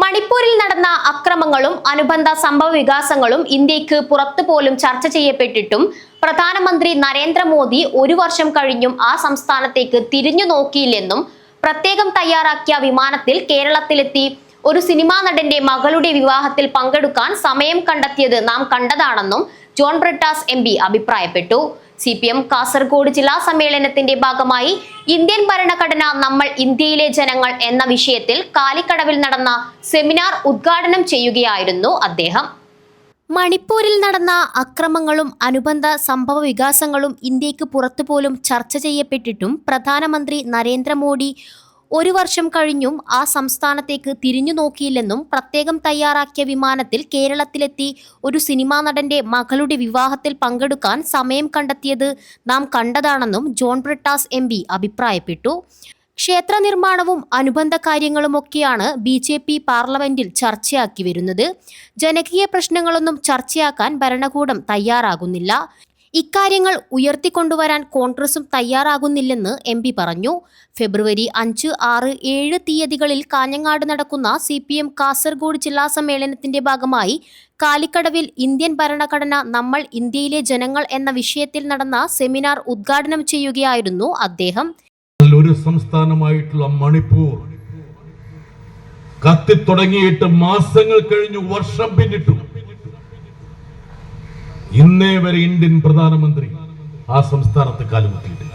മണിപ്പൂരിൽ നടന്ന അക്രമങ്ങളും അനുബന്ധ സംഭവ വികാസങ്ങളും ഇന്ത്യക്ക് പുറത്തു പോലും ചർച്ച ചെയ്യപ്പെട്ടിട്ടും പ്രധാനമന്ത്രി നരേന്ദ്രമോദി ഒരു വർഷം കഴിഞ്ഞും ആ സംസ്ഥാനത്തേക്ക് തിരിഞ്ഞു നോക്കിയില്ലെന്നും പ്രത്യേകം തയ്യാറാക്കിയ വിമാനത്തിൽ കേരളത്തിലെത്തി ഒരു സിനിമാ നടന്റെ മകളുടെ വിവാഹത്തിൽ പങ്കെടുക്കാൻ സമയം കണ്ടെത്തിയത് നാം കണ്ടതാണെന്നും ജോൺ ബ്രിട്ടാസ് MP അഭിപ്രായപ്പെട്ടു. CPM കാസർഗോഡ് ജില്ലാ സമ്മേളനത്തിന്റെ ഭാഗമായി ഇന്ത്യൻ ഭരണഘടന നമ്മൾ ഇന്ത്യയിലെ ജനങ്ങൾ എന്ന വിഷയത്തിൽ കാലിക്കടവിൽ നടന്ന സെമിനാർ ഉദ്ഘാടനം ചെയ്യുകയായിരുന്നു അദ്ദേഹം. മണിപ്പൂരിൽ നടന്ന അക്രമങ്ങളും അനുബന്ധ സംഭവ വികാസങ്ങളും ഇന്ത്യക്ക് പുറത്തുപോലും ചർച്ച ചെയ്യപ്പെട്ടിട്ടും പ്രധാനമന്ത്രി നരേന്ദ്രമോദി ഒരു വർഷം കഴിഞ്ഞും ആ സംസ്ഥാനത്തേക്ക് തിരിഞ്ഞു നോക്കിയില്ലെന്നും പ്രത്യേകം തയ്യാറാക്കിയ വിമാനത്തിൽ കേരളത്തിലെത്തി ഒരു സിനിമാ നടന്റെ മകളുടെ വിവാഹത്തിൽ പങ്കെടുക്കാൻ സമയം കണ്ടെത്തിയത് നാം കണ്ടതാണെന്നും ജോൺ ബ്രിട്ടാസ് MP അഭിപ്രായപ്പെട്ടു. ക്ഷേത്ര നിർമ്മാണവും അനുബന്ധ കാര്യങ്ങളുമൊക്കെയാണ് BJP പാർലമെന്റിൽ ചർച്ചയാക്കി വരുന്നത്. ജനകീയ പ്രശ്നങ്ങളൊന്നും ചർച്ചയാക്കാൻ ഭരണകൂടം തയ്യാറാകുന്നില്ല. ഇക്കാര്യങ്ങൾ ഉയർത്തിക്കൊണ്ടുവരാൻ കോൺഗ്രസും തയ്യാറാകുന്നില്ലെന്ന് MP പറഞ്ഞു. ഫെബ്രുവരി 5, 6, 7 തീയതികളിൽ കാഞ്ഞങ്ങാട് നടക്കുന്ന CPM കാസർഗോഡ് ജില്ലാ സമ്മേളനത്തിന്റെ ഭാഗമായി കാലിക്കടവിൽ ഇന്ത്യൻ ഭരണഘടന നമ്മൾ ഇന്ത്യയിലെ ജനങ്ങൾ എന്ന വിഷയത്തിൽ നടന്ന സെമിനാർ ഉദ്ഘാടനം ചെയ്യുകയായിരുന്നു അദ്ദേഹം. ഒരു സംസ്ഥാനമായിട്ടുള്ള മണിപ്പൂർ കത്തിത്തുടങ്ങിയിട്ട് മാസങ്ങൾ കഴിഞ്ഞു, വർഷം പിന്നിട്ടു. ഇന്നേ വരെ ഇന്ത്യൻ പ്രധാനമന്ത്രി ആ സംസ്ഥാനത്ത് കാലുകുത്തിയിട്ടില്ല.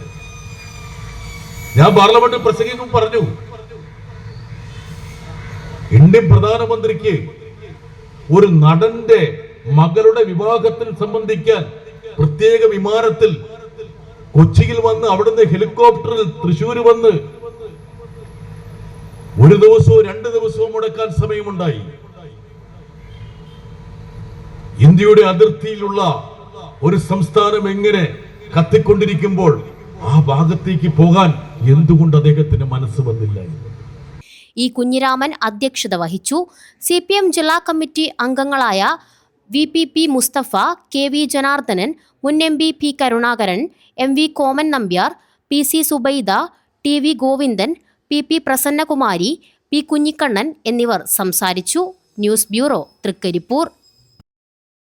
ഞാൻ പാർലമെന്റിൽ പ്രസംഗിക്കും പറഞ്ഞു, ഇന്ത്യൻ പ്രധാനമന്ത്രിക്ക് ഒരു നടന്റെ മകളുടെ വിവാഹത്തിൽ സംബന്ധിക്കാൻ പ്രത്യേക വിമാനത്തിൽ കൊച്ചിയിൽ വന്ന് അവിടുന്ന് ഹെലികോപ്റ്ററിൽ തൃശ്ശൂർ വന്ന് ഒരു ദിവസവും 2 ദിവസവും മുടക്കാൻ സമയമുണ്ടായി. ഇന്ത്യയുടെ അതിർത്തിയിലുള്ള ഒരു സംസ്ഥാനം എങ്ങനെ കത്തിക്കൊണ്ടിരിക്കുമ്പോൾ ആ ഭാഗത്തേക്ക് പോകാൻ എന്തുകൊണ്ട് അദ്ദേഹത്തിന് മനസ്സ് വന്നില്ല? ഈ കുഞ്ഞിരാമൻ അധ്യക്ഷത വഹിച്ചു. CPM ജില്ലാ കമ്മിറ്റി അംഗങ്ങളായ VPP മുസ്തഫ, KV ജനാർദ്ദനൻ, മുൻ MP P Karunakaran, MV കോമൻ Nambiar, PC Subaida, TV Govindan, PP Prasannakumari, P Kunhikannan എന്നിവർ സംസാരിച്ചു. News bureau, Trikaripur.